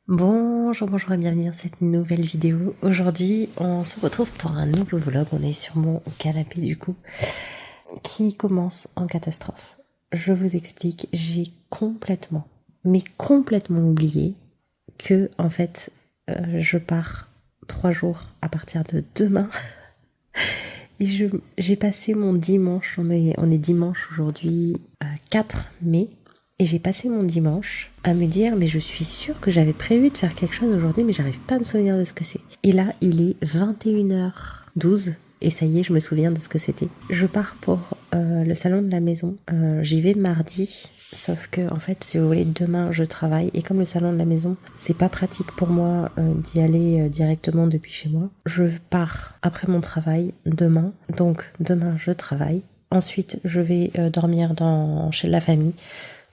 Bonjour et bienvenue dans cette nouvelle vidéo. Aujourd'hui, on se retrouve pour un nouveau vlog. On est sur mon canapé du coup, qui commence en catastrophe. Je vous explique, j'ai complètement oublié que en fait, je pars 3 jours à partir de demain. Et j'ai passé mon dimanche, on est dimanche aujourd'hui, 4 mai. Et j'ai passé mon dimanche à me dire, mais je suis sûre que j'avais prévu de faire quelque chose aujourd'hui, mais j'arrive pas à me souvenir de ce que c'est. Et là, il est 21h12, et ça y est, je me souviens de ce que c'était. Je pars pour le salon de la maison. J'y vais mardi, sauf que, en fait, si vous voulez, demain, je travaille. Et comme le salon de la maison, c'est pas pratique pour moi d'y aller directement depuis chez moi. Je pars après mon travail demain. Donc, demain, je travaille. Ensuite, je vais dormir chez la famille.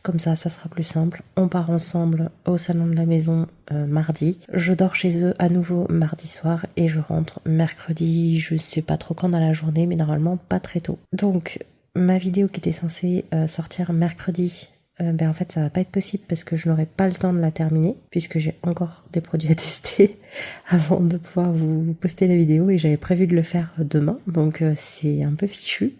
Comme ça sera plus simple. On part ensemble au salon de la maison mardi. Je dors chez eux à nouveau mardi soir et je rentre mercredi, je sais pas trop quand dans la journée, mais normalement pas très tôt. Donc ma vidéo qui était censée sortir mercredi, en fait ça va pas être possible parce que je n'aurai pas le temps de la terminer puisque j'ai encore des produits à tester avant de pouvoir vous poster la vidéo et j'avais prévu de le faire demain, donc c'est un peu fichu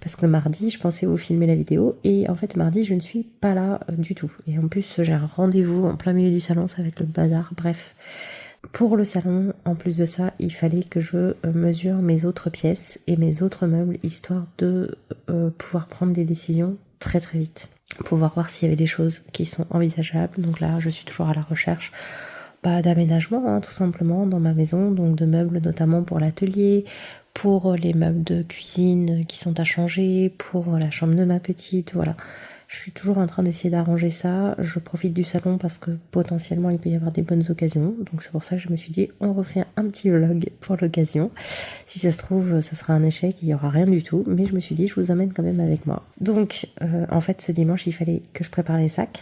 parce que mardi je pensais vous filmer la vidéo et en fait mardi je ne suis pas là du tout et en plus j'ai un rendez-vous en plein milieu du salon, ça va être le bazar, bref. Pour le salon, en plus de ça, il fallait que je mesure mes autres pièces et mes autres meubles, histoire de pouvoir prendre des décisions très très vite. Pouvoir voir s'il y avait des choses qui sont envisageables. Donc là, je suis toujours à la recherche d'aménagement, hein, tout simplement, dans ma maison. Donc de meubles notamment pour l'atelier, pour les meubles de cuisine qui sont à changer, pour la chambre de ma petite, voilà. Je suis toujours en train d'essayer d'arranger ça. Je profite du salon parce que potentiellement il peut y avoir des bonnes occasions. Donc c'est pour ça que je me suis dit on refait un petit vlog pour l'occasion. Si ça se trouve ça sera un échec, il n'y aura rien du tout. Mais je me suis dit je vous emmène quand même avec moi. Donc en fait ce dimanche il fallait que je prépare les sacs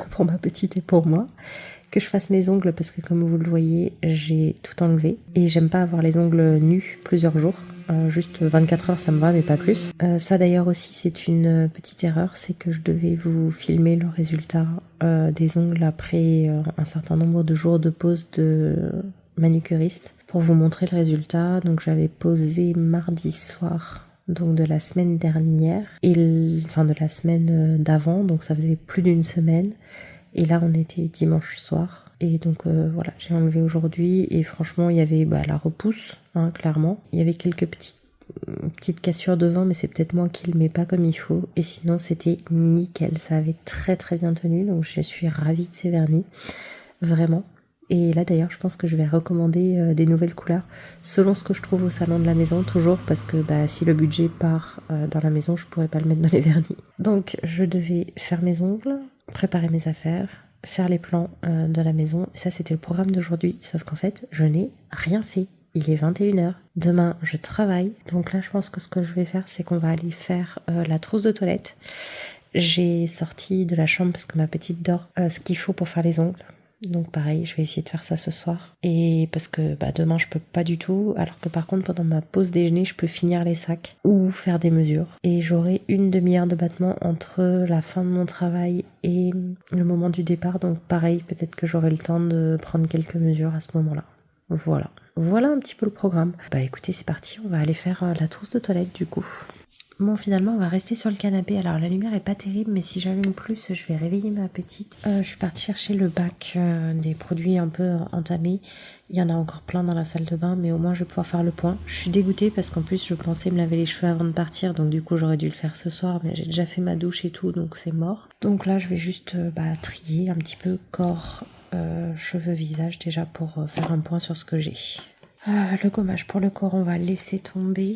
pour ma petite et pour moi. Que je fasse mes ongles parce que comme vous le voyez j'ai tout enlevé. Et j'aime pas avoir les ongles nus plusieurs jours. Juste 24 heures ça me va mais pas plus. Ça d'ailleurs aussi c'est une petite erreur, c'est que je devais vous filmer le résultat des ongles après un certain nombre de jours de pause de manucuriste pour vous montrer le résultat. Donc j'avais posé mardi soir donc de la semaine dernière enfin de la semaine d'avant, donc ça faisait plus d'une semaine. Et là on était dimanche soir. Et donc voilà, j'ai enlevé aujourd'hui et franchement il y avait la repousse, hein, clairement. Il y avait quelques petites cassures devant, mais c'est peut-être moi qui le mets pas comme il faut. Et sinon c'était nickel, ça avait très très bien tenu, donc je suis ravie de ces vernis, vraiment. Et là d'ailleurs je pense que je vais recommander des nouvelles couleurs selon ce que je trouve au salon de la maison, toujours parce que si le budget part dans la maison, je pourrais pas le mettre dans les vernis. Donc je devais faire mes ongles, préparer mes affaires, faire les plans de la maison. Ça c'était le programme d'aujourd'hui, sauf qu'en fait je n'ai rien fait. Il est 21h, demain je travaille, donc là je pense que ce que je vais faire c'est qu'on va aller faire la trousse de toilette. J'ai sorti de la chambre parce que ma petite dort ce qu'il faut pour faire les ongles. Donc pareil, je vais essayer de faire ça ce soir. Et parce que demain je peux pas du tout, alors que par contre pendant ma pause déjeuner je peux finir les sacs ou faire des mesures. Et j'aurai une demi-heure de battement entre la fin de mon travail et le moment du départ. Donc pareil, peut-être que j'aurai le temps de prendre quelques mesures à ce moment-là. Voilà un petit peu le programme. Écoutez, c'est parti, on va aller faire la trousse de toilette du coup. Bon, finalement, on va rester sur le canapé. Alors, la lumière est pas terrible, mais si j'allume plus, je vais réveiller ma petite. Je suis partie chercher le bac des produits un peu entamés. Il y en a encore plein dans la salle de bain, mais au moins, je vais pouvoir faire le point. Je suis dégoûtée parce qu'en plus, je pensais me laver les cheveux avant de partir. Donc, du coup, j'aurais dû le faire ce soir, mais j'ai déjà fait ma douche et tout, donc c'est mort. Donc là, je vais juste trier un petit peu corps, cheveux, visage, déjà pour faire un point sur ce que j'ai. Le gommage pour le corps, on va laisser tomber.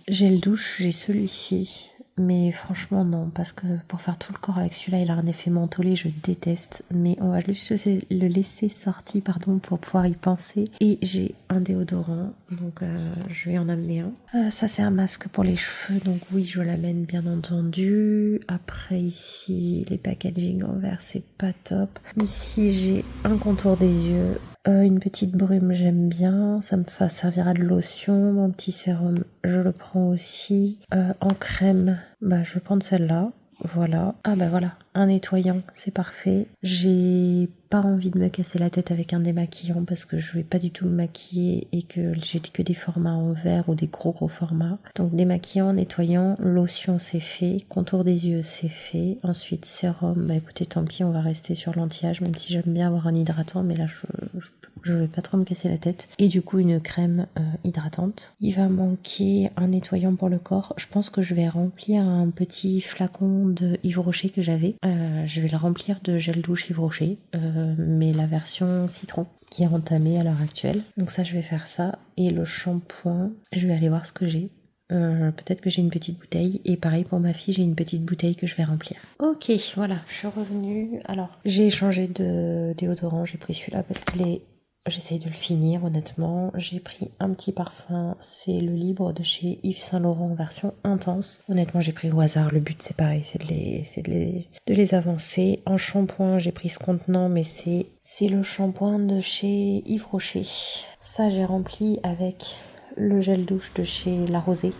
Gel douche, j'ai celui-ci. Mais franchement, non, parce que pour faire tout le corps avec celui-là, il a un effet mentholé, je déteste. Mais on va juste le laisser sorti, pour pouvoir y penser. Et j'ai un déodorant, donc je vais en amener un. Ça, c'est un masque pour les cheveux, donc oui, je l'amène bien entendu. Après, ici, les packaging en verre, c'est pas top. Ici, j'ai un contour des yeux. Une petite brume, j'aime bien, ça me servira de lotion. Mon petit sérum, je le prends aussi. En crème, je vais prendre celle-là. Voilà. Voilà. un nettoyant, c'est parfait. J'ai pas envie de me casser la tête avec un démaquillant parce que je vais pas du tout me maquiller et que j'ai que des formats en verre ou des gros formats. Donc démaquillant, nettoyant, lotion c'est fait, contour des yeux c'est fait. Ensuite sérum, bah écoutez tant pis, on va rester sur l'anti-âge même si j'aime bien avoir un hydratant, mais là je vais pas trop me casser la tête. Et du coup une crème hydratante. Il va manquer un nettoyant pour le corps. Je pense que je vais remplir un petit flacon de Yves Rocher que j'avais. Je vais le remplir de gel douche Yves Rocher, mais la version citron qui est entamée à l'heure actuelle. Donc ça je vais faire ça. Et le shampoing, je vais aller voir ce que j'ai. Peut-être que j'ai une petite bouteille et pareil pour ma fille j'ai une petite bouteille que je vais remplir. Ok, voilà, je suis revenue. Alors j'ai changé de déodorant, j'ai pris celui-là parce qu'il est... J'essaye de le finir honnêtement. J'ai pris un petit parfum, c'est le Libre de chez Yves Saint Laurent en version intense. Honnêtement j'ai pris au hasard, le but c'est pareil, c'est de les avancer. En shampoing j'ai pris ce contenant mais c'est le shampoing de chez Yves Rocher. Ça j'ai rempli avec le gel douche de chez La Rosée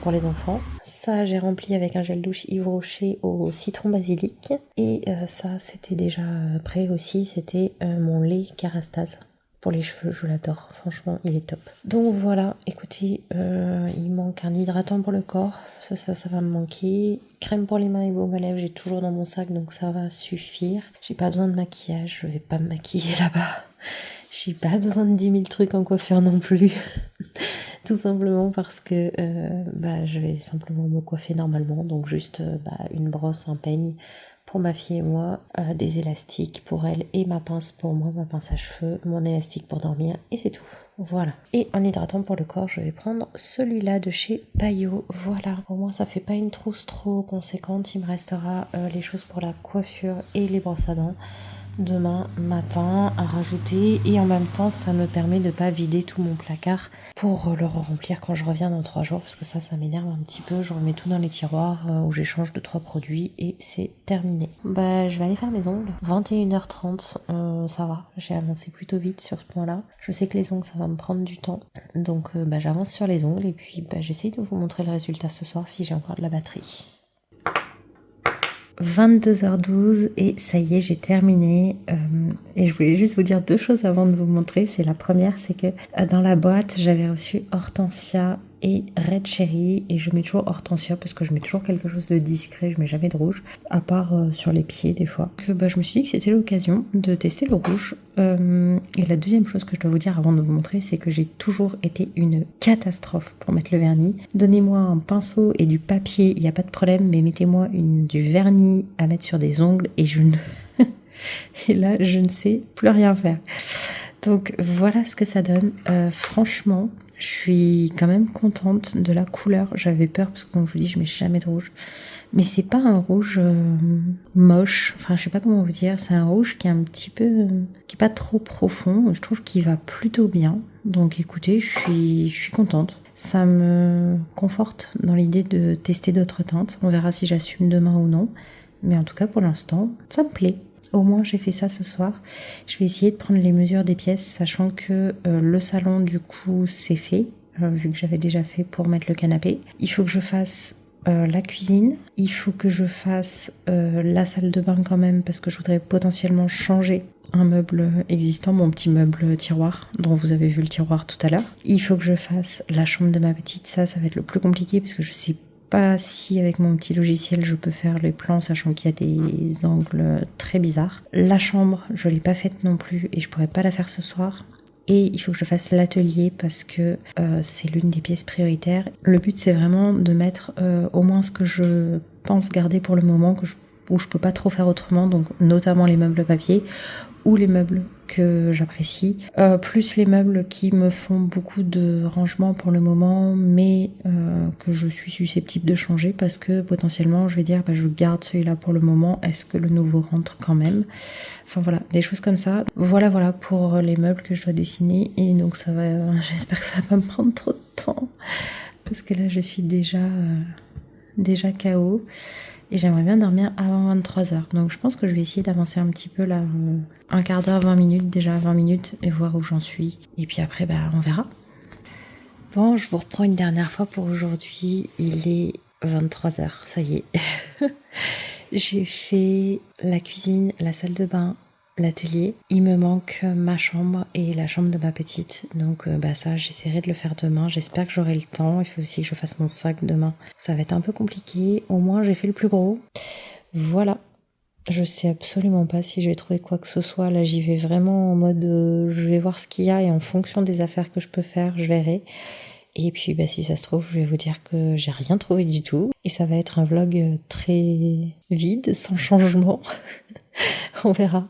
pour les enfants. Ça j'ai rempli avec un gel douche Yves Rocher au citron basilic. Et ça c'était déjà prêt aussi, c'était mon lait Kerastase. Pour les cheveux, je l'adore, franchement il est top. Donc voilà, écoutez, il manque un hydratant pour le corps, ça va me manquer. Crème pour les mains et baume à lèvres, j'ai toujours dans mon sac donc ça va suffire. J'ai pas besoin de maquillage, je vais pas me maquiller là-bas. J'ai pas besoin de 10 000 trucs en coiffure non plus. Tout simplement parce que je vais simplement me coiffer normalement, donc juste une brosse, un peigne pour ma fille et moi, des élastiques pour elle et ma pince pour moi, ma pince à cheveux, mon élastique pour dormir et c'est tout. Voilà. Et en hydratant pour le corps, je vais prendre celui-là de chez Payot. Voilà. Au moins, ça fait pas une trousse trop conséquente. Il me restera les choses pour la coiffure et les brosses à dents demain matin à rajouter et en même temps ça me permet de pas vider tout mon placard pour le remplir quand je reviens dans 3 jours parce que ça m'énerve un petit peu. Je remets tout dans les tiroirs où j'échange 2-3 produits et c'est terminé. Je vais aller faire mes ongles. 21h30, ça va, j'ai avancé plutôt vite sur ce point là. Je sais que les ongles ça va me prendre du temps donc j'avance sur les ongles et puis j'essaye de vous montrer le résultat ce soir si j'ai encore de la batterie. 22h12 et ça y est j'ai terminé et je voulais juste vous dire 2 choses avant de vous montrer. C'est la première, c'est que dans la boîte j'avais reçu Hortensia et Red Cherry et je mets toujours Hortensia parce que je mets toujours quelque chose de discret, je mets jamais de rouge à part sur les pieds des fois. Donc, je me suis dit que c'était l'occasion de tester le rouge et la deuxième chose que je dois vous dire avant de vous montrer, c'est que j'ai toujours été une catastrophe pour mettre le vernis. Donnez-moi un pinceau et du papier, il n'y a pas de problème, mais mettez-moi du vernis à mettre sur des ongles et et là je ne sais plus rien faire. Donc voilà ce que ça donne. Franchement, je suis quand même contente de la couleur. J'avais peur parce que comme je vous dis, je mets jamais de rouge. Mais c'est pas un rouge moche. Enfin, je sais pas comment vous dire. C'est un rouge qui est un petit peu, qui est pas trop profond. Je trouve qu'il va plutôt bien. Donc écoutez, je suis contente. Ça me conforte dans l'idée de tester d'autres teintes. On verra si j'assume demain ou non. Mais en tout cas, pour l'instant, ça me plaît. Au moins j'ai fait ça ce soir. Je vais essayer de prendre les mesures des pièces, sachant que le salon du coup c'est fait, vu que j'avais déjà fait pour mettre le canapé. Il faut que je fasse la cuisine, il faut que je fasse la salle de bain quand même, parce que je voudrais potentiellement changer un meuble existant, mon petit meuble tiroir, dont vous avez vu le tiroir tout à l'heure. Il faut que je fasse la chambre de ma petite, ça va être le plus compliqué, parce que je sais pas si avec mon petit logiciel je peux faire les plans, sachant qu'il y a des angles très bizarres. La chambre, je l'ai pas faite non plus et je pourrais pas la faire ce soir. Et il faut que je fasse l'atelier parce que c'est l'une des pièces prioritaires. Le but c'est vraiment de mettre au moins ce que je pense garder pour le moment, où je peux pas trop faire autrement, donc notamment les meubles papier ou les meubles que j'apprécie, plus les meubles qui me font beaucoup de rangement pour le moment, mais que je suis susceptible de changer parce que potentiellement je vais dire je garde celui-là pour le moment, est-ce que le nouveau rentre quand même, enfin voilà, des choses comme ça. Voilà pour les meubles que je dois dessiner et donc ça va, j'espère que ça va pas me prendre trop de temps parce que là je suis déjà KO. Et j'aimerais bien dormir avant 23h. Donc je pense que je vais essayer d'avancer un petit peu là, un quart d'heure, 20 minutes, déjà 20 minutes, et voir où j'en suis. Et puis après, on verra. Bon, je vous reprends une dernière fois pour aujourd'hui. Il est 23h, ça y est. J'ai fait la cuisine, la salle de bain, l'atelier. Il me manque ma chambre et la chambre de ma petite. Donc ça, j'essaierai de le faire demain. J'espère que j'aurai le temps. Il faut aussi que je fasse mon sac demain. Ça va être un peu compliqué. Au moins, j'ai fait le plus gros. Voilà. Je sais absolument pas si je vais trouver quoi que ce soit. Là, j'y vais vraiment en mode je vais voir ce qu'il y a et en fonction des affaires que je peux faire, je verrai. Et puis si ça se trouve, je vais vous dire que j'ai rien trouvé du tout. Et ça va être un vlog très vide, sans changement. On verra.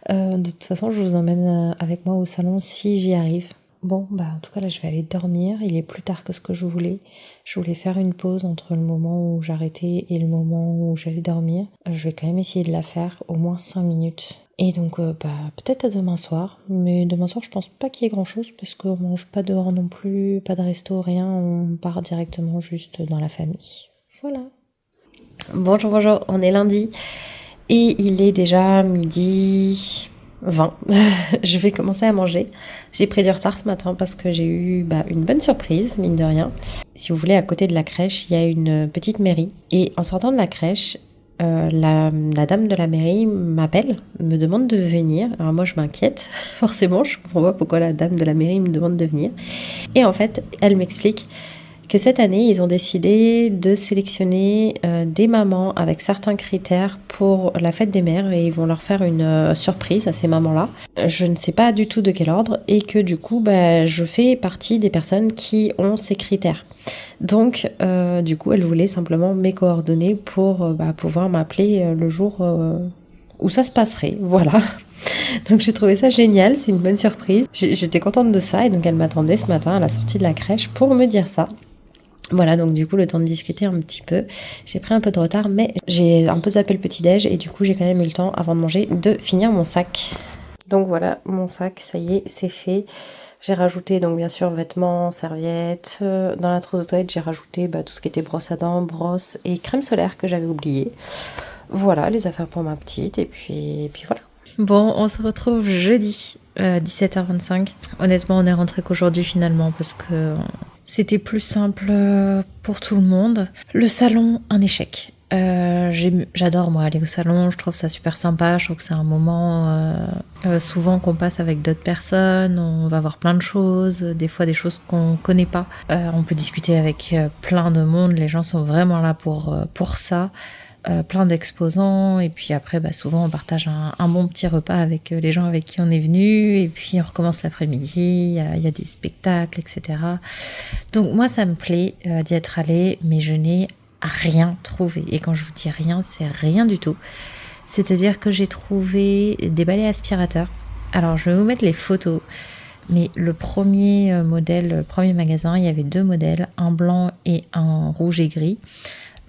De toute façon, je vous emmène avec moi au salon si j'y arrive. Bon, en tout cas, là, je vais aller dormir. Il est plus tard que ce que je voulais. Je voulais faire une pause entre le moment où j'arrêtais et le moment où j'allais dormir. Je vais quand même essayer de la faire au moins 5 minutes. Et donc, peut-être à demain soir. Mais demain soir, je pense pas qu'il y ait grand-chose parce qu'on mange pas dehors non plus, pas de resto, rien. On part directement juste dans la famille. Voilà. Bonjour, on est lundi. Et il est déjà 12h20. Je vais commencer à manger. J'ai pris du retard ce matin parce que j'ai eu une bonne surprise, mine de rien. Si vous voulez, à côté de la crèche, il y a une petite mairie. Et en sortant de la crèche, la dame de la mairie m'appelle, me demande de venir. Alors moi, je m'inquiète. Forcément, je comprends pas pourquoi la dame de la mairie me demande de venir. Et en fait, elle m'explique que cette année, ils ont décidé de sélectionner des mamans avec certains critères pour la fête des mères et ils vont leur faire une surprise à ces mamans-là. Je ne sais pas du tout de quel ordre et que du coup, je fais partie des personnes qui ont ces critères. Donc, du coup, elle voulait simplement mes coordonnées pour pouvoir m'appeler le jour où ça se passerait. Voilà. Donc j'ai trouvé ça génial, c'est une bonne surprise. J'étais contente de ça et donc elle m'attendait ce matin à la sortie de la crèche pour me dire ça. Voilà, donc du coup, le temps de discuter un petit peu. J'ai pris un peu de retard, mais j'ai un peu zappé le petit-déj et du coup, j'ai quand même eu le temps, avant de manger, de finir mon sac. Donc voilà, mon sac, ça y est, c'est fait. J'ai rajouté, donc bien sûr, vêtements, serviettes. Dans la trousse de toilette, j'ai rajouté tout ce qui était brosse à dents, brosse et crème solaire que j'avais oublié. Voilà, les affaires pour ma petite, et puis voilà. Bon, on se retrouve jeudi, 17h25. Honnêtement, on est rentré qu'aujourd'hui finalement, parce que c'était plus simple pour tout le monde. Le salon, un échec. J'adore moi aller au salon, je trouve ça super sympa, je trouve que c'est un moment souvent qu'on passe avec d'autres personnes, on va voir plein de choses, des fois des choses qu'on connaît pas. On peut discuter avec plein de monde, les gens sont vraiment là pour ça. Plein d'exposants et puis après souvent on partage un bon petit repas avec les gens avec qui on est venu et puis on recommence l'après-midi, il y a des spectacles, etc. Donc moi ça me plaît d'y être allée, mais je n'ai rien trouvé, et quand je vous dis rien, c'est rien du tout. C'est-à-dire que j'ai trouvé des balais aspirateurs. Alors je vais vous mettre les photos, mais le premier modèle, le premier magasin, il y avait 2 modèles, un blanc et un rouge et gris.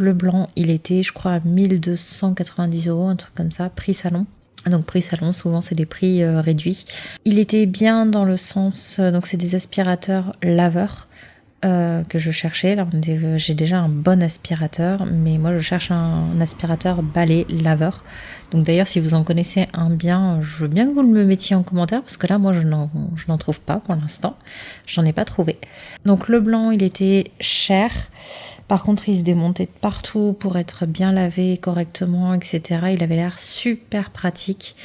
Le blanc, il était, je crois, à 1290 €, un truc comme ça, prix salon. Donc prix salon, souvent c'est des prix réduits. Il était bien dans le sens, donc c'est des aspirateurs laveurs que je cherchais. Alors j'ai déjà un bon aspirateur, mais moi je cherche un aspirateur balai laveur. Donc d'ailleurs, si vous en connaissez un bien, je veux bien que vous me le mettiez en commentaire, parce que là moi je n'en trouve pas pour l'instant. J'en ai pas trouvé. Donc le blanc, il était cher. Par contre, il se démontait de partout pour être bien lavé correctement, etc. Il avait l'air super pratique.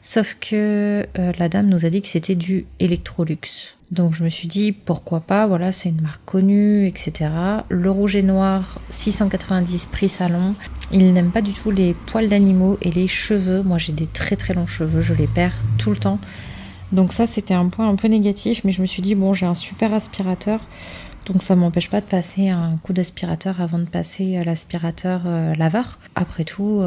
Sauf que la dame nous a dit que c'était du Electrolux. Donc je me suis dit, pourquoi pas, voilà, c'est une marque connue, etc. Le rouge et noir, 690 prix salon. Il n'aime pas du tout les poils d'animaux et les cheveux. Moi, j'ai des très très longs cheveux, je les perds tout le temps. Donc ça, c'était un point un peu négatif, mais je me suis dit, bon, j'ai un super aspirateur. Donc ça m'empêche pas de passer un coup d'aspirateur avant de passer à l'aspirateur laveur. Après tout,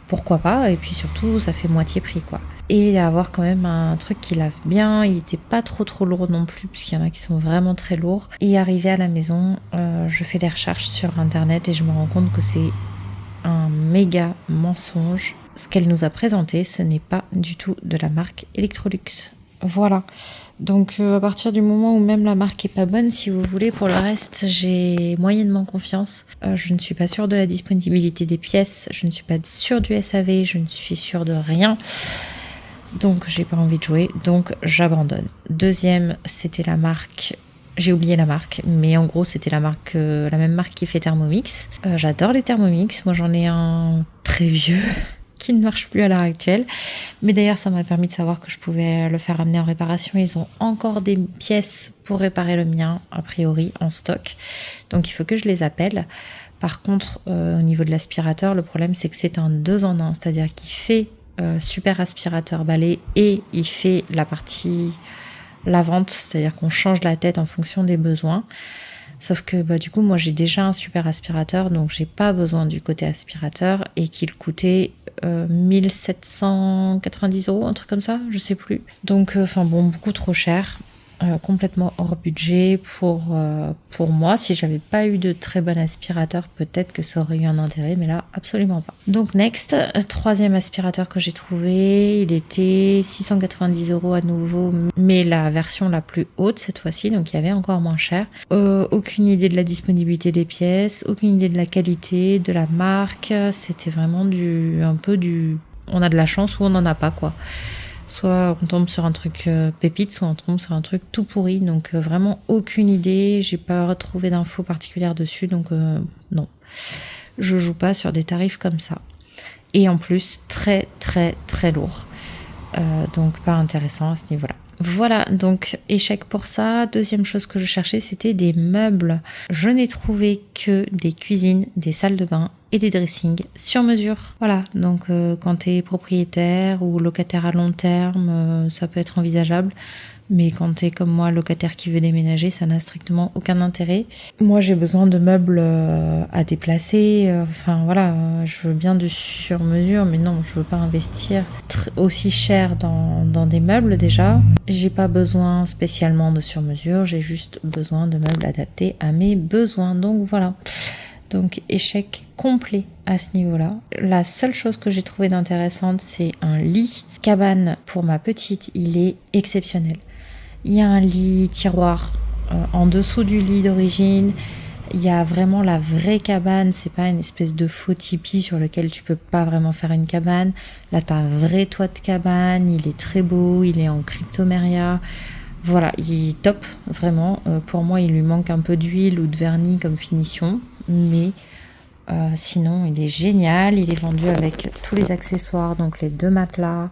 pourquoi pas, et puis surtout ça fait moitié prix quoi. Et avoir quand même un truc qui lave bien, il était pas trop lourd non plus, puisqu'il y en a qui sont vraiment très lourds. Et arrivé à la maison, je fais des recherches sur internet et je me rends compte que c'est un méga mensonge. Ce qu'elle nous a présenté, ce n'est pas du tout de la marque Electrolux. Voilà. Donc à partir du moment où même la marque est pas bonne, si vous voulez, pour le reste, j'ai moyennement confiance. Je ne suis pas sûre de la disponibilité des pièces, je ne suis pas sûre du SAV, je ne suis sûre de rien. Donc j'ai pas envie de jouer, donc j'abandonne. Deuxième, c'était la marque J'ai oublié la marque, mais en gros c'était la même marque qui fait Thermomix. J'adore les Thermomix, moi j'en ai un très vieux qui ne marche plus à l'heure actuelle. Mais d'ailleurs ça m'a permis de savoir que je pouvais le faire amener en réparation. Ils ont encore des pièces pour réparer le mien, a priori, en stock. Donc il faut que je les appelle. Par contre, au niveau de l'aspirateur, le problème c'est que c'est un 2 en 1, c'est-à-dire qu'il fait super aspirateur balai et il fait la vente, c'est-à-dire qu'on change la tête en fonction des besoins. Sauf que du coup, moi j'ai déjà un super aspirateur, donc j'ai pas besoin du côté aspirateur et qu'il coûtait 1790 €, un truc comme ça, je sais plus. Donc, beaucoup trop cher. Complètement hors budget pour moi. Si j'avais pas eu de très bon aspirateur, peut-être que ça aurait eu un intérêt, mais là, absolument pas. Donc next, troisième aspirateur que j'ai trouvé, il était 690 € à nouveau, mais la version la plus haute cette fois-ci, donc il y avait encore moins cher. Aucune idée de la disponibilité des pièces, aucune idée de la qualité, de la marque. C'était vraiment on a de la chance ou on n'en a pas, quoi. Soit on tombe sur un truc pépite, soit on tombe sur un truc tout pourri. Donc vraiment aucune idée. J'ai pas retrouvé d'infos particulières dessus. Donc non, je joue pas sur des tarifs comme ça. Et en plus très très très lourd. Donc pas intéressant à ce niveau-là. Voilà, donc échec pour ça. Deuxième chose que je cherchais, c'était des meubles. Je n'ai trouvé que des cuisines, des salles de bain et des dressings sur mesure. Voilà, donc quand t'es propriétaire ou locataire à long terme, ça peut être envisageable. Mais quand t'es comme moi, locataire qui veut déménager, ça n'a strictement aucun intérêt. Moi, j'ai besoin de meubles à déplacer. Je veux bien du sur-mesure, mais non, je veux pas investir aussi cher dans des meubles déjà. J'ai pas besoin spécialement de sur-mesure, j'ai juste besoin de meubles adaptés à mes besoins. Donc voilà. Donc échec complet à ce niveau-là. La seule chose que j'ai trouvé d'intéressante, c'est un lit cabane pour ma petite. Il est exceptionnel. Il y a un lit tiroir en dessous du lit d'origine. Il y a vraiment la vraie cabane. C'est pas une espèce de faux tipi sur lequel tu peux pas vraiment faire une cabane. Là, t'as un vrai toit de cabane. Il est très beau. Il est en cryptomeria. Voilà, il est top, vraiment. Pour moi, il lui manque un peu d'huile ou de vernis comme finition. Mais sinon, il est génial. Il est vendu avec tous les accessoires. Donc les 2 matelas.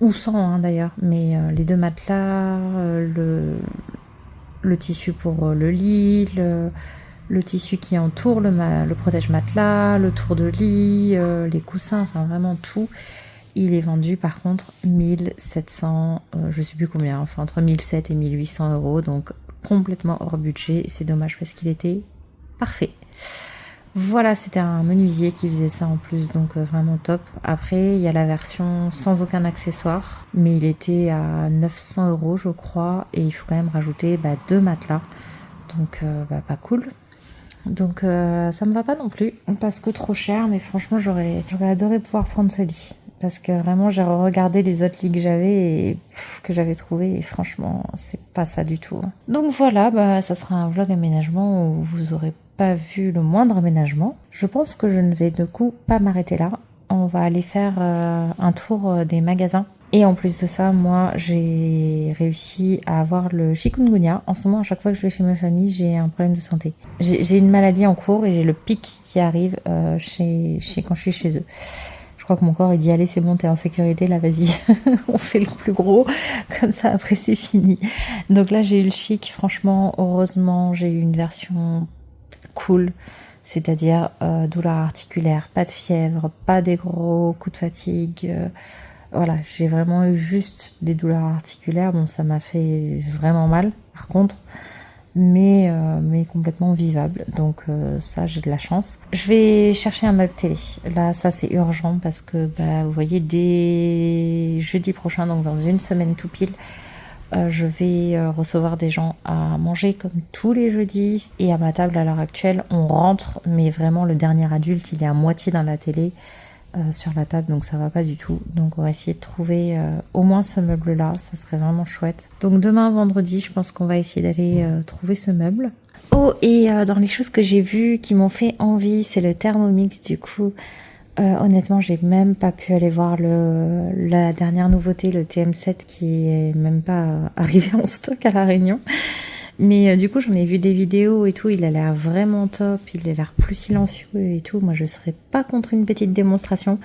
Ou sans d'ailleurs, mais les 2 matelas, le tissu pour le lit, le tissu qui entoure le protège-matelas, le tour de lit, les coussins, enfin vraiment tout. Il est vendu par contre 1700, je sais plus combien, enfin entre 1700 et 1800 €, donc complètement hors budget. C'est dommage parce qu'il était parfait. Voilà, c'était un menuisier qui faisait ça en plus, donc vraiment top. Après, il y a la version sans aucun accessoire, mais il était à 900 € je crois, et il faut quand même rajouter 2 matelas, donc pas cool. Donc ça me va pas non plus, parce que trop cher, mais franchement j'aurais adoré pouvoir prendre ce lit. Parce que vraiment j'ai regardé les autres lits que j'avais et que j'avais trouvé, et franchement c'est pas ça du tout. Donc voilà, ça sera un vlog aménagement où vous aurez pas vu le moindre aménagement. Je pense que je ne vais du coup pas m'arrêter là. On va aller faire un tour des magasins. Et en plus de ça, moi, j'ai réussi à avoir le chikungunya. En ce moment, à chaque fois que je vais chez ma famille, j'ai un problème de santé. J'ai une maladie en cours et j'ai le pic qui arrive quand je suis chez eux. Je crois que mon corps, il dit, allez, c'est bon, t'es en sécurité, là, vas-y, on fait le plus gros, comme ça, après, c'est fini. Donc là, j'ai eu le chic, franchement, heureusement, j'ai eu une version cool, c'est-à-dire douleur articulaire, pas de fièvre, pas des gros coups de fatigue. Voilà, j'ai vraiment eu juste des douleurs articulaires. Bon, ça m'a fait vraiment mal, par contre, mais complètement vivable. Donc ça, j'ai de la chance. Je vais chercher un meuble télé. Là, ça, c'est urgent parce que, vous voyez, dès jeudi prochain, donc dans une semaine tout pile, je vais recevoir des gens à manger comme tous les jeudis. Et à ma table, à l'heure actuelle, on rentre, mais vraiment, le dernier adulte, il est à moitié dans la télé. Sur la table, donc ça va pas du tout. Donc on va essayer de trouver au moins ce meuble là, ça serait vraiment chouette. Donc demain vendredi, je pense qu'on va essayer d'aller trouver ce meuble. Oh, et dans les choses que j'ai vues qui m'ont fait envie, c'est le Thermomix. Du coup honnêtement, j'ai même pas pu aller voir la dernière nouveauté, le TM7, qui est même pas arrivé en stock à La Réunion. Mais du coup, j'en ai vu des vidéos et tout. Il a l'air vraiment top. Il a l'air plus silencieux et tout. Moi, je serais pas contre une petite démonstration.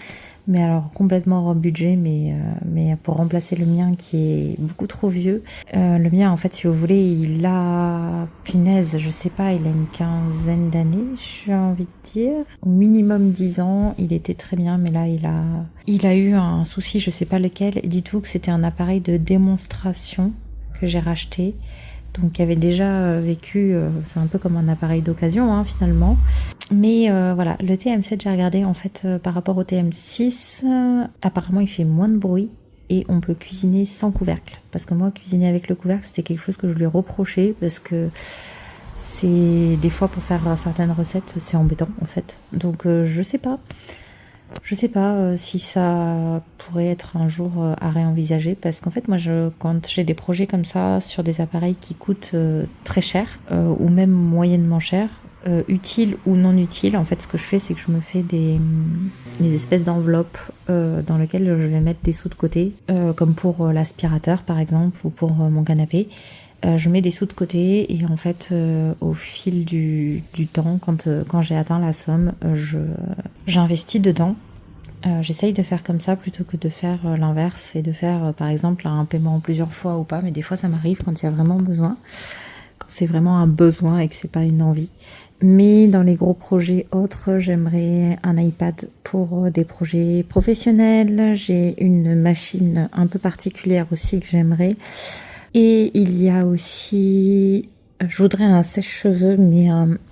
Mais alors, complètement hors budget. Mais pour remplacer le mien qui est beaucoup trop vieux. Le mien, en fait, si vous voulez, il a... Punaise, je sais pas, il a une quinzaine d'années, j'ai envie de dire. Au minimum 10 ans. Il était très bien. Mais là, il a eu un souci, je sais pas lequel. Dites-vous que c'était un appareil de démonstration que j'ai racheté. Donc qui avait déjà vécu, c'est un peu comme un appareil d'occasion hein, finalement. Mais voilà, le TM7 j'ai regardé en fait par rapport au TM6, apparemment il fait moins de bruit et on peut cuisiner sans couvercle. Parce que moi cuisiner avec le couvercle c'était quelque chose que je lui reprochais parce que c'est des fois pour faire certaines recettes c'est embêtant en fait. Donc je sais pas. Je sais pas si ça pourrait être un jour à réenvisager parce qu'en fait moi quand j'ai des projets comme ça sur des appareils qui coûtent très cher ou même moyennement cher, utiles ou non utiles, en fait ce que je fais c'est que je me fais des espèces d'enveloppes dans lesquelles je vais mettre des sous de côté comme pour l'aspirateur par exemple ou pour mon canapé. Je mets des sous de côté et en fait au fil du temps quand j'ai atteint la somme j'investis dedans. J'essaye de faire comme ça plutôt que de faire l'inverse et de faire par exemple un paiement en plusieurs fois ou pas, mais des fois ça m'arrive quand il y a vraiment besoin, quand c'est vraiment un besoin et que c'est pas une envie. Mais dans les gros projets autres, j'aimerais un iPad pour des projets professionnels. J'ai une machine un peu particulière aussi que j'aimerais. Et il y a aussi... Je voudrais un sèche-cheveux, mais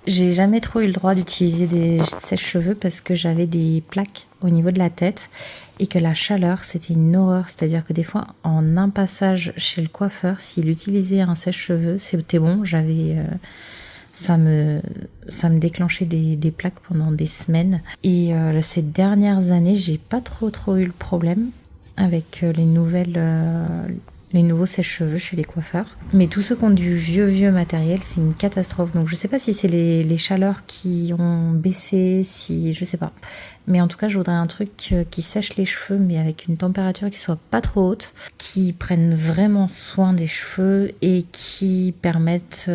j'ai jamais trop eu le droit d'utiliser des sèche-cheveux parce que j'avais des plaques au niveau de la tête et que la chaleur, c'était une horreur. C'est-à-dire que des fois, en un passage chez le coiffeur, s'il utilisait un sèche-cheveux, c'était bon. Ça me déclenchait des plaques pendant des semaines. Et ces dernières années, j'ai pas trop eu le problème avec les nouveaux sèche-cheveux chez les coiffeurs. Mais tous ceux qui ont du vieux matériel, c'est une catastrophe. Donc je sais pas si c'est les chaleurs qui ont baissé, je sais pas. Mais en tout cas, je voudrais un truc qui sèche les cheveux, mais avec une température qui soit pas trop haute, qui prenne vraiment soin des cheveux et qui permette,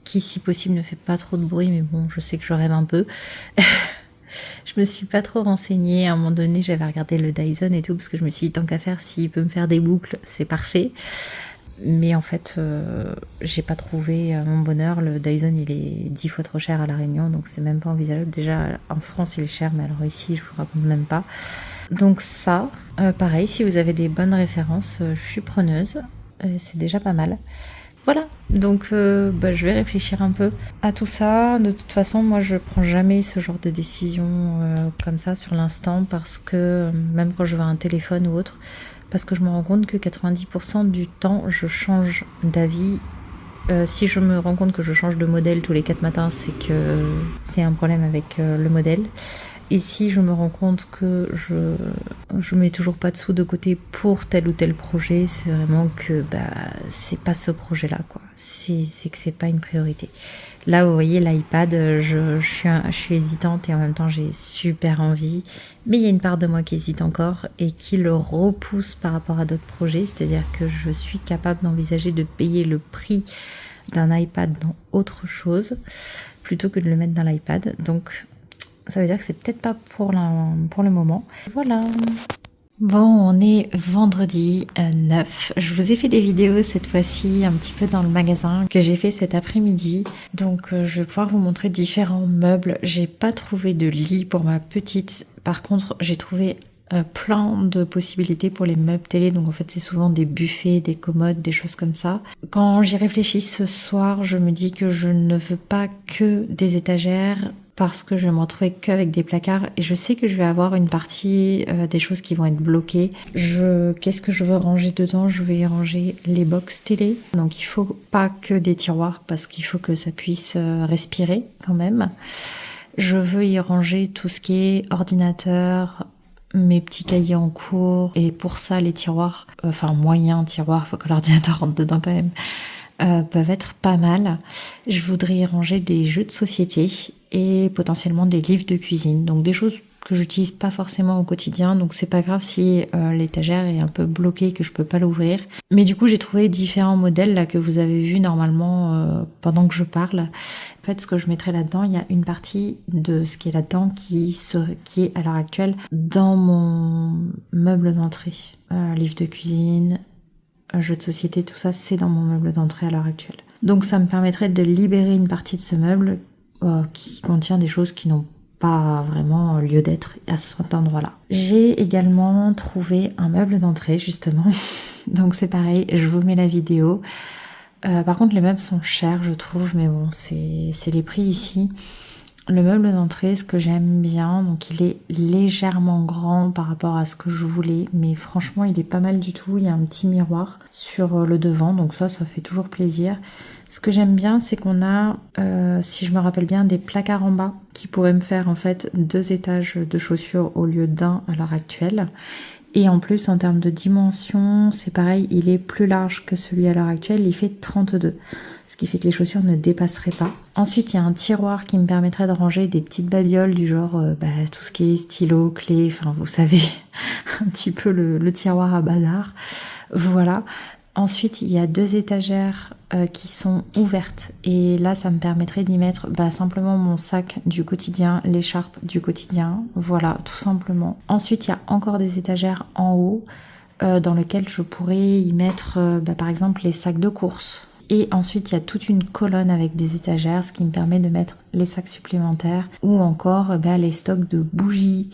qui si possible ne fait pas trop de bruit, mais bon, je sais que je rêve un peu. Je me suis pas trop renseignée. À un moment donné, j'avais regardé le Dyson et tout, parce que je me suis dit, tant qu'à faire, s'il peut me faire des boucles, c'est parfait. Mais en fait, j'ai pas trouvé mon bonheur. Le Dyson, il est 10 fois trop cher à La Réunion, donc c'est même pas envisageable. Déjà, en France, il est cher, mais alors ici, je vous raconte même pas. Donc ça, pareil, si vous avez des bonnes références, je suis preneuse. C'est déjà pas mal. Voilà, donc je vais réfléchir un peu à tout ça. De toute façon, moi je prends jamais ce genre de décision comme ça sur l'instant parce que même quand je veux un téléphone ou autre, parce que je me rends compte que 90% du temps je change d'avis. Si je me rends compte que je change de modèle tous les 4 matins, c'est que c'est un problème avec le modèle. Et si je me rends compte que je mets toujours pas de sous de côté pour tel ou tel projet, c'est vraiment que c'est pas ce projet-là, quoi. C'est que c'est pas une priorité. Là, vous voyez, l'iPad, je suis hésitante et en même temps j'ai super envie. Mais il y a une part de moi qui hésite encore et qui le repousse par rapport à d'autres projets. C'est-à-dire que je suis capable d'envisager de payer le prix d'un iPad dans autre chose plutôt que de le mettre dans l'iPad. Donc ça veut dire que c'est peut-être pas pour le moment. Voilà. Bon, on est vendredi 9. Je vous ai fait des vidéos cette fois-ci un petit peu dans le magasin que j'ai fait cet après-midi. Donc je vais pouvoir vous montrer différents meubles. J'ai pas trouvé de lit pour ma petite. Par contre, j'ai trouvé plein de possibilités pour les meubles télé. Donc en fait, c'est souvent des buffets, des commodes, des choses comme ça. Quand j'y réfléchis ce soir, je me dis que je ne veux pas que des étagères parce que je vais me retrouver qu'avec des placards et je sais que je vais avoir une partie des choses qui vont être bloquées. Qu'est-ce que je veux ranger dedans? Je vais y ranger les box télé. Donc il faut pas que des tiroirs parce qu'il faut que ça puisse respirer quand même. Je veux y ranger tout ce qui est ordinateur, mes petits cahiers en cours et pour ça les tiroirs, moyens tiroirs, faut que l'ordinateur rentre dedans quand même. Peuvent être pas mal. Je voudrais y ranger des jeux de société et potentiellement des livres de cuisine. Donc des choses que j'utilise pas forcément au quotidien, donc c'est pas grave si l'étagère est un peu bloquée, que je peux pas l'ouvrir. Mais du coup j'ai trouvé différents modèles là que vous avez vu normalement pendant que je parle. En fait, ce que je mettrai là-dedans, il y a une partie de ce qui est là-dedans qui est à l'heure actuelle dans mon meuble d'entrée. Livre de cuisine, jeux de société, tout ça, c'est dans mon meuble d'entrée à l'heure actuelle. Donc ça me permettrait de libérer une partie de ce meuble qui contient des choses qui n'ont pas vraiment lieu d'être à cet endroit-là. J'ai également trouvé un meuble d'entrée, justement. Donc c'est pareil, je vous mets la vidéo. Par contre, les meubles sont chers, je trouve, mais bon, c'est les prix ici. Le meuble d'entrée, ce que j'aime bien, donc il est légèrement grand par rapport à ce que je voulais, mais franchement, il est pas mal du tout. Il y a un petit miroir sur le devant, donc ça fait toujours plaisir. Ce que j'aime bien, c'est qu'on a, si je me rappelle bien, des placards en bas qui pourraient me faire en fait 2 étages de chaussures au lieu d'un à l'heure actuelle. Et en plus, en termes de dimension, c'est pareil, il est plus large que celui à l'heure actuelle, il fait 32. Ce qui fait que les chaussures ne dépasseraient pas. Ensuite, il y a un tiroir qui me permettrait de ranger des petites babioles du genre tout ce qui est stylo, clé, enfin vous savez, un petit peu le tiroir à bazar. Voilà. Ensuite, il y a 2 étagères qui sont ouvertes et là, ça me permettrait d'y mettre simplement mon sac du quotidien, l'écharpe du quotidien, voilà, tout simplement. Ensuite, il y a encore des étagères en haut dans lesquelles je pourrais y mettre par exemple les sacs de course. Et ensuite, il y a toute une colonne avec des étagères, ce qui me permet de mettre les sacs supplémentaires ou encore les stocks de bougies,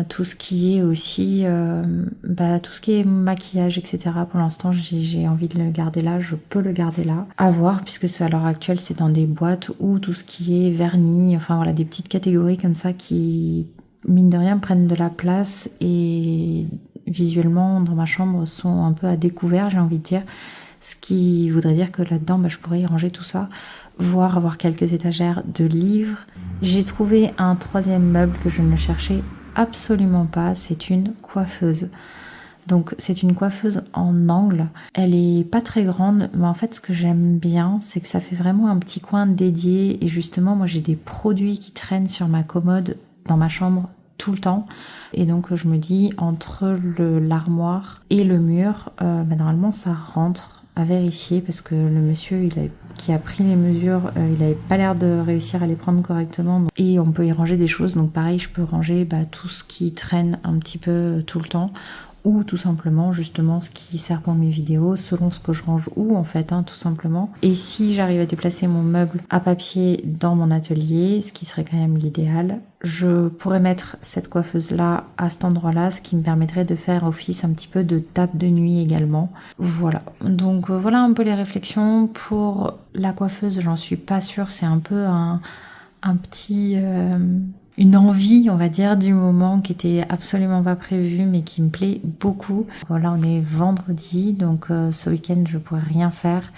tout ce qui est aussi tout ce qui est maquillage, etc. Pour l'instant, j'ai envie de le garder là, je peux le garder là. À voir, puisque à l'heure actuelle, c'est dans des boîtes ou tout ce qui est vernis, enfin voilà, des petites catégories comme ça qui, mine de rien, prennent de la place et visuellement, dans ma chambre, sont un peu à découvert, j'ai envie de dire. Ce qui voudrait dire que là-dedans, je pourrais y ranger tout ça, voire avoir quelques étagères de livres. J'ai trouvé un 3e meuble que je ne cherchais absolument pas, c'est une coiffeuse. Donc c'est une coiffeuse en angle. Elle est pas très grande, mais en fait ce que j'aime bien, c'est que ça fait vraiment un petit coin dédié. Et justement, moi j'ai des produits qui traînent sur ma commode dans ma chambre tout le temps. Et donc je me dis, entre l'armoire et le mur, normalement ça rentre. À vérifier, parce que le monsieur qui a pris les mesures, il avait pas l'air de réussir à les prendre correctement, et on peut y ranger des choses. Donc pareil, je peux ranger tout ce qui traîne un petit peu tout le temps, ou tout simplement justement ce qui sert pour mes vidéos, selon ce que je range où en fait, tout simplement. Et si j'arrive à déplacer mon meuble à papier dans mon atelier, ce qui serait quand même l'idéal, je pourrais mettre cette coiffeuse là à cet endroit là, ce qui me permettrait de faire office un petit peu de table de nuit également. Voilà, donc voilà un peu les réflexions. Pour la coiffeuse, j'en suis pas sûre, c'est un peu un petit une envie, on va dire, du moment qui était absolument pas prévue, mais qui me plaît beaucoup. Voilà, on est vendredi, donc ce week-end je pourrais rien faire,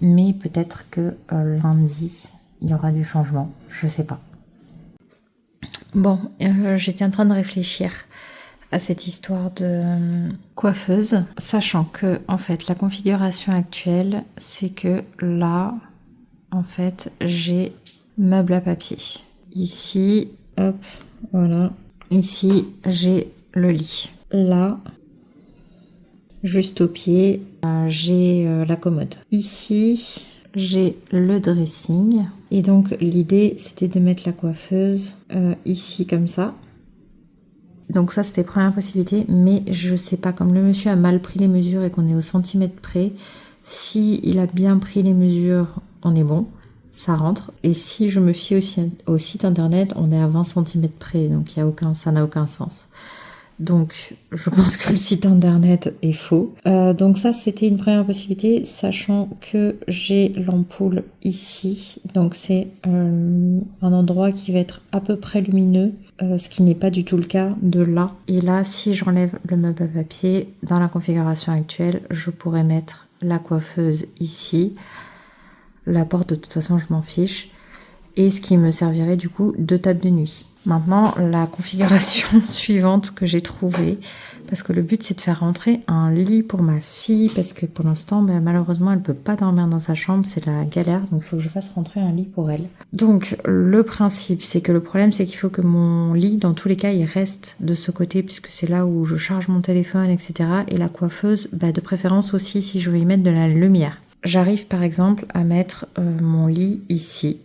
mais peut-être que lundi il y aura du changement, je sais pas. Bon, j'étais en train de réfléchir à cette histoire de coiffeuse, sachant que en fait la configuration actuelle, c'est que là, en fait, j'ai meuble à papier. Ici, hop, voilà. Ici, j'ai le lit. Là, juste au pied, j'ai la commode. Ici, j'ai le dressing. Et donc, l'idée, c'était de mettre la coiffeuse ici, comme ça. Donc ça, c'était la première possibilité. Mais je sais pas, comme le monsieur a mal pris les mesures et qu'on est au centimètre près, si il a bien pris les mesures, on est bon. Ça rentre. Et si je me fie aussi au site internet, on est à 20 cm près, donc ça n'a aucun sens. Donc je pense que le site internet est faux. Donc ça, c'était une première possibilité, sachant que j'ai l'ampoule ici. Donc c'est un endroit qui va être à peu près lumineux, ce qui n'est pas du tout le cas de là. Et là, si j'enlève le meuble à papier, dans la configuration actuelle, je pourrais mettre la coiffeuse ici. La porte, de toute façon, je m'en fiche. Et ce qui me servirait du coup de table de nuit. Maintenant, la configuration suivante que j'ai trouvée, parce que le but c'est de faire rentrer un lit pour ma fille, parce que pour l'instant, malheureusement, elle peut pas dormir dans sa chambre, c'est la galère, donc il faut que je fasse rentrer un lit pour elle. Donc le principe, c'est que le problème, c'est qu'il faut que mon lit, dans tous les cas, il reste de ce côté, puisque c'est là où je charge mon téléphone, etc. Et la coiffeuse, de préférence aussi si je veux y mettre de la lumière. J'arrive par exemple à mettre mon lit ici,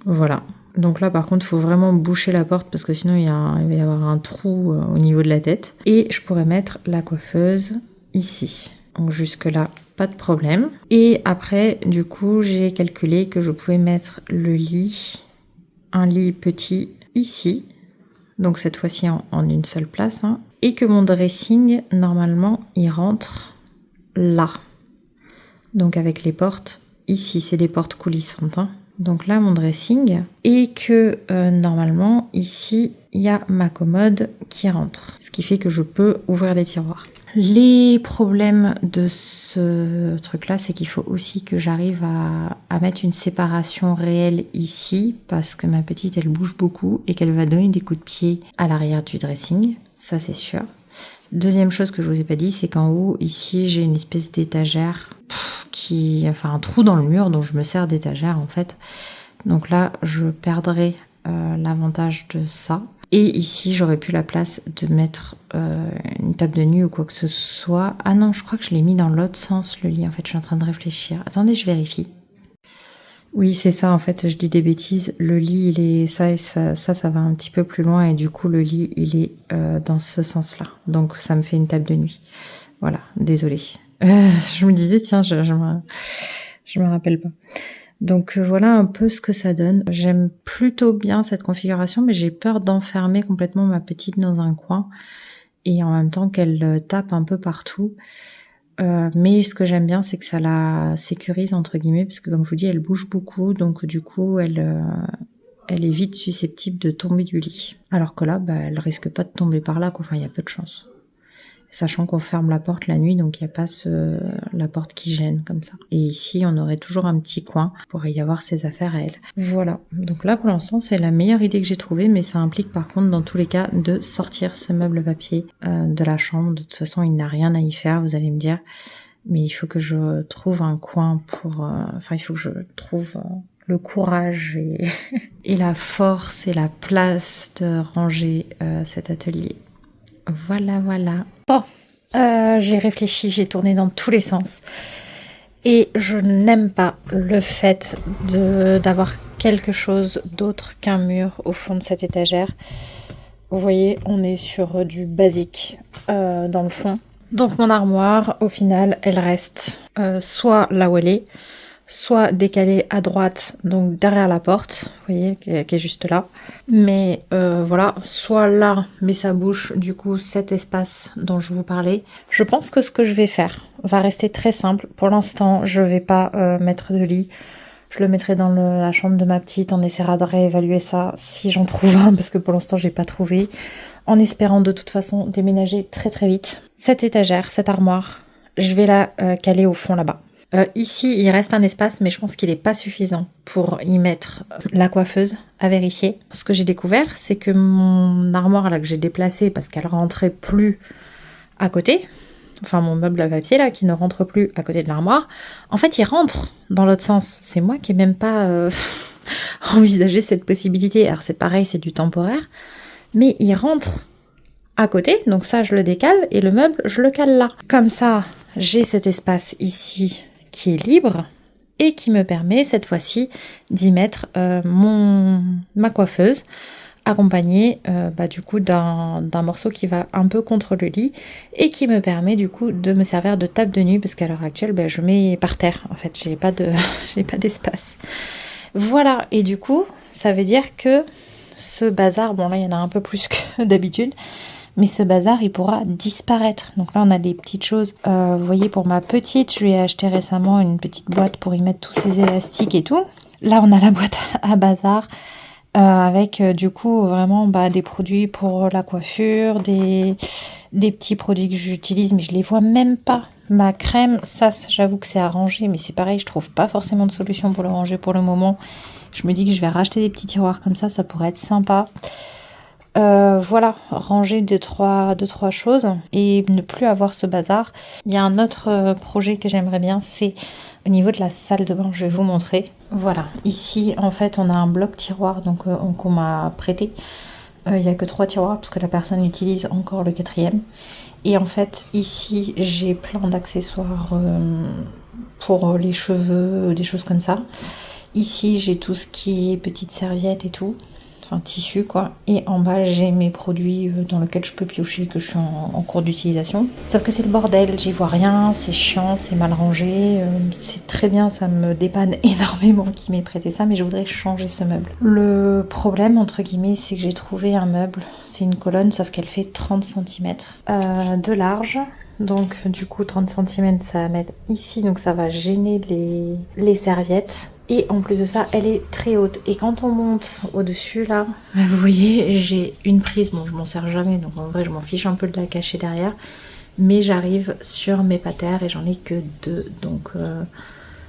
voilà. Donc là par contre il faut vraiment boucher la porte parce que sinon il va y avoir un trou au niveau de la tête. Et je pourrais mettre la coiffeuse ici. Donc jusque là pas de problème. Et après du coup j'ai calculé que je pouvais mettre le lit, un lit petit ici. Donc cette fois-ci en une seule place. Hein. Et que mon dressing normalement il rentre là. Donc avec les portes ici, c'est des portes coulissantes. Hein. Donc là, mon dressing. Et que normalement, ici, il y a ma commode qui rentre. Ce qui fait que je peux ouvrir les tiroirs. Les problèmes de ce truc-là, c'est qu'il faut aussi que j'arrive à mettre une séparation réelle ici. Parce que ma petite, elle bouge beaucoup et qu'elle va donner des coups de pied à l'arrière du dressing. Ça, c'est sûr. Deuxième chose que je vous ai pas dit, c'est qu'en haut, ici, j'ai une espèce d'étagère un trou dans le mur dont je me sers d'étagère en fait. Donc là, je perdrai l'avantage de ça. Et ici, j'aurais plus la place de mettre une table de nuit ou quoi que ce soit. Ah non, je crois que je l'ai mis dans l'autre sens, le lit. En fait, je suis en train de réfléchir. Attendez, je vérifie. Oui, c'est ça, en fait, je dis des bêtises. Le lit, il est ça va un petit peu plus loin et du coup, le lit, il est dans ce sens-là. Donc, ça me fait une table de nuit. Voilà, désolée. Je me disais, tiens, je me rappelle pas. Donc, voilà un peu ce que ça donne. J'aime plutôt bien cette configuration, mais j'ai peur d'enfermer complètement ma petite dans un coin et en même temps qu'elle tape un peu partout. Mais ce que j'aime bien, c'est que ça la sécurise, entre guillemets, parce que comme je vous dis, elle bouge beaucoup, donc du coup, elle est vite susceptible de tomber du lit. Alors que là, elle risque pas de tomber par là, quoi. Enfin, il y a peu de chance. Sachant qu'on ferme la porte la nuit, donc il n'y a pas la porte qui gêne comme ça. Et ici, on aurait toujours un petit coin, il pourrait y avoir ses affaires à elle. Voilà, donc là pour l'instant, c'est la meilleure idée que j'ai trouvée, mais ça implique par contre dans tous les cas de sortir ce meuble papier de la chambre. De toute façon, il n'a rien à y faire, vous allez me dire. Mais il faut que je trouve un coin pour... il faut que je trouve... le courage et la force et la place de ranger cet atelier. Voilà. Bon, j'ai réfléchi, j'ai tourné dans tous les sens. Et je n'aime pas le fait d'avoir quelque chose d'autre qu'un mur au fond de cette étagère. Vous voyez, on est sur du basique dans le fond. Donc mon armoire, au final, elle reste soit là où elle est, soit décalée à droite, donc derrière la porte, vous voyez, qui est juste là. Mais voilà, soit là, mais ça bouge du coup cet espace dont je vous parlais. Je pense que ce que je vais faire va rester très simple. Pour l'instant, je vais pas mettre de lit. Je le mettrai dans la chambre de ma petite. On essaiera de réévaluer ça si j'en trouve un, parce que pour l'instant, j'ai pas trouvé. En espérant de toute façon déménager très très vite. Cette étagère, cette armoire, je vais la caler au fond là-bas. Ici, il reste un espace, mais je pense qu'il n'est pas suffisant pour y mettre la coiffeuse, à vérifier. Ce que j'ai découvert, c'est que mon armoire là que j'ai déplacée parce qu'elle rentrait plus à côté, enfin mon meuble à papier là qui ne rentre plus à côté de l'armoire, en fait il rentre dans l'autre sens. C'est moi qui n'ai même pas envisagé cette possibilité. Alors c'est pareil, c'est du temporaire, mais il rentre à côté, donc ça je le décale et le meuble je le cale là. Comme ça, j'ai cet espace ici qui est libre et qui me permet cette fois-ci d'y mettre ma coiffeuse accompagnée du coup d'un morceau qui va un peu contre le lit et qui me permet du coup de me servir de table de nuit parce qu'à l'heure actuelle je mets par terre en fait, j'ai pas d'espace. Voilà, et du coup ça veut dire que ce bazar, bon là il y en a un peu plus que d'habitude, mais ce bazar, il pourra disparaître. Donc là, on a des petites choses. Vous voyez, pour ma petite, je lui ai acheté récemment une petite boîte pour y mettre tous ses élastiques et tout. Là, on a la boîte à bazar avec du coup vraiment des produits pour la coiffure, des petits produits que j'utilise, mais je les vois même pas. Ma crème, ça, j'avoue que c'est à ranger, mais c'est pareil, je trouve pas forcément de solution pour le ranger pour le moment. Je me dis que je vais racheter des petits tiroirs comme ça pourrait être sympa. Voilà, ranger deux, trois choses et ne plus avoir ce bazar. Il y a un autre projet que j'aimerais bien, c'est au niveau de la salle de bain, je vais vous montrer. Voilà, ici en fait on a un bloc tiroir donc qu'on m'a prêté. Il n'y a que 3 tiroirs parce que la personne utilise encore le 4e. Et en fait ici j'ai plein d'accessoires pour les cheveux, des choses comme ça. Ici j'ai tout ce qui est petites serviettes et tout. Enfin tissu quoi, et en bas j'ai mes produits dans lesquels je peux piocher que je suis en cours d'utilisation, sauf que c'est le bordel, j'y vois rien, c'est chiant, c'est mal rangé, c'est très bien, ça me dépanne énormément qui m'ait prêté ça, mais je voudrais changer ce meuble. Le problème entre guillemets c'est que j'ai trouvé un meuble, c'est une colonne sauf qu'elle fait 30 cm de large. Donc du coup 30 cm ça va mettre ici, donc ça va gêner les serviettes. Et en plus de ça, elle est très haute. Et quand on monte au-dessus, là, vous voyez, j'ai une prise. Bon, je m'en sers jamais, donc en vrai, je m'en fiche un peu de la cacher derrière. Mais j'arrive sur mes patères et j'en ai que 2. Donc,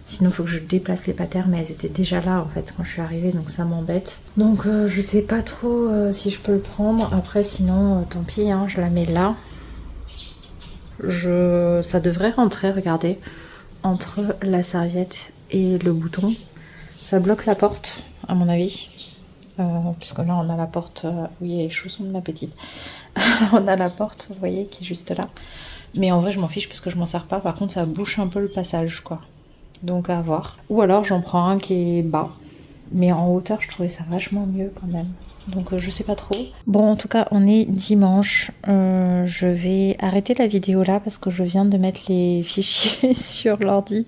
sinon, il faut que je déplace les patères. Mais elles étaient déjà là, en fait, quand je suis arrivée. Donc, ça m'embête. Donc, je sais pas trop si je peux le prendre. Après, sinon, tant pis, hein, je la mets là. Ça devrait rentrer, regardez, entre la serviette et le bouton. Ça bloque la porte, à mon avis. Puisque là, on a la porte... oui, il y a les chaussons de ma petite. On a la porte, vous voyez, qui est juste là. Mais en vrai, je m'en fiche parce que je m'en sers pas. Par contre, ça bouche un peu le passage, quoi. Donc, à voir. Ou alors, j'en prends un qui est bas. Mais en hauteur, je trouvais ça vachement mieux, quand même. Donc, je sais pas trop. Bon, en tout cas, on est dimanche. Je vais arrêter la vidéo là parce que je viens de mettre les fichiers sur l'ordi.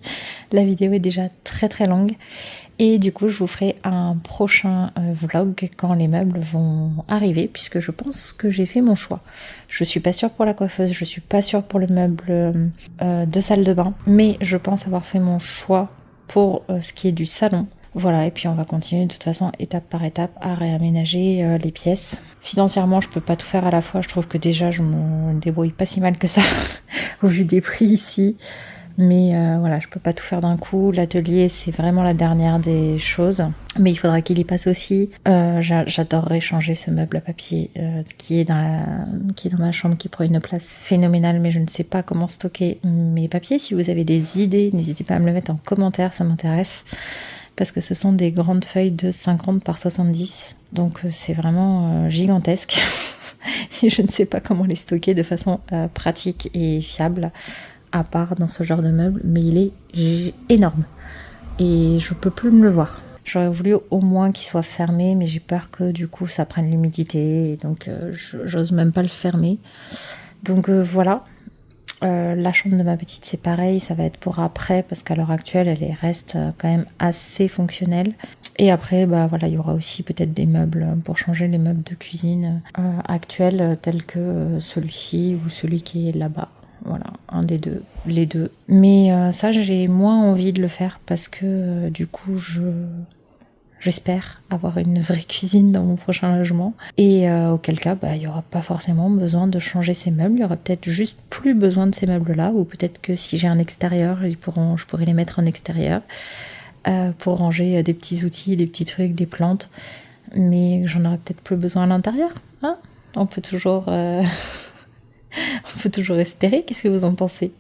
La vidéo est déjà très très longue. Et du coup, je vous ferai un prochain vlog quand les meubles vont arriver, puisque je pense que j'ai fait mon choix. Je suis pas sûre pour la coiffeuse, je suis pas sûre pour le meuble de salle de bain, mais je pense avoir fait mon choix pour ce qui est du salon. Voilà, et puis on va continuer de toute façon étape par étape à réaménager les pièces. Financièrement, je peux pas tout faire à la fois, je trouve que déjà je me débrouille pas si mal que ça, au vu des prix ici. Mais voilà, je peux pas tout faire d'un coup. L'atelier, c'est vraiment la dernière des choses. Mais il faudra qu'il y passe aussi. J'adorerais changer ce meuble à papier qui est dans ma chambre, qui prend une place phénoménale. Mais je ne sais pas comment stocker mes papiers. Si vous avez des idées, n'hésitez pas à me le mettre en commentaire, ça m'intéresse. Parce que ce sont des grandes feuilles de 50 par 70. Donc c'est vraiment gigantesque. Et je ne sais pas comment les stocker de façon pratique et fiable. À part dans ce genre de meuble, mais il est énorme et je peux plus me le voir. J'aurais voulu au moins qu'il soit fermé, mais j'ai peur que du coup ça prenne l'humidité et donc j'ose même pas le fermer. Donc voilà. La chambre de ma petite c'est pareil, ça va être pour après parce qu'à l'heure actuelle elle reste quand même assez fonctionnelle. Et après bah voilà, il y aura aussi peut-être des meubles pour changer les meubles de cuisine actuels tels que celui-ci ou celui qui est là-bas. Voilà, un des deux, les deux. Mais ça, j'ai moins envie de le faire parce que du coup, j'espère avoir une vraie cuisine dans mon prochain logement. Et auquel cas, bah, il n'y aura pas forcément besoin de changer ces meubles. Il y aura peut-être juste plus besoin de ces meubles-là. Ou peut-être que si j'ai un extérieur, je pourrais les mettre en extérieur pour ranger des petits outils, des petits trucs, des plantes. Mais j'en aurai peut-être plus besoin à l'intérieur. Hein, on peut toujours... On peut toujours espérer, qu'est-ce que vous en pensez?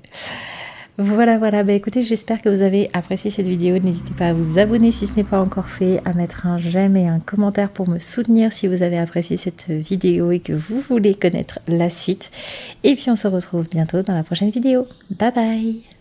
Voilà, bah écoutez, j'espère que vous avez apprécié cette vidéo. N'hésitez pas à vous abonner si ce n'est pas encore fait, à mettre un j'aime et un commentaire pour me soutenir si vous avez apprécié cette vidéo et que vous voulez connaître la suite. Et puis on se retrouve bientôt dans la prochaine vidéo. Bye bye!